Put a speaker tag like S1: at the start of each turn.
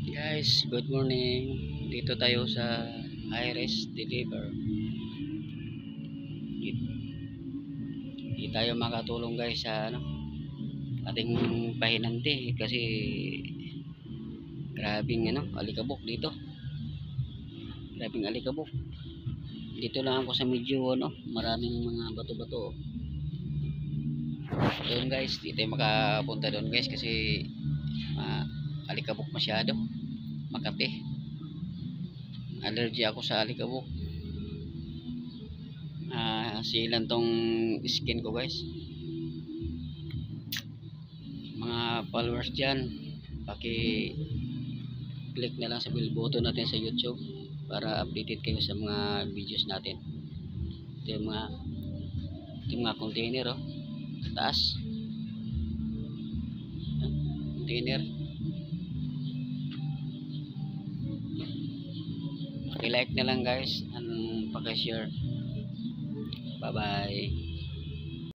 S1: Guys, good morning. Dito tayo sa Iris Deliver. Di tayo makatulong guys sa ating pahinante kasi grabing alikabok dito. Grabing alikabok. Dito lang ako sa medyo maraming mga bato-bato. Doon guys, di tayo makapunta doon guys kasi alikabok masyado. Makati. Allergy ako sa alikabok. Silan tong skin ko guys. Mga followers dyan, click na lang sa bell button natin sa YouTube para updated kayo sa mga videos natin. Ito yung mga container sa taas. Container. Paki-like na lang guys and paki-share. Bye bye.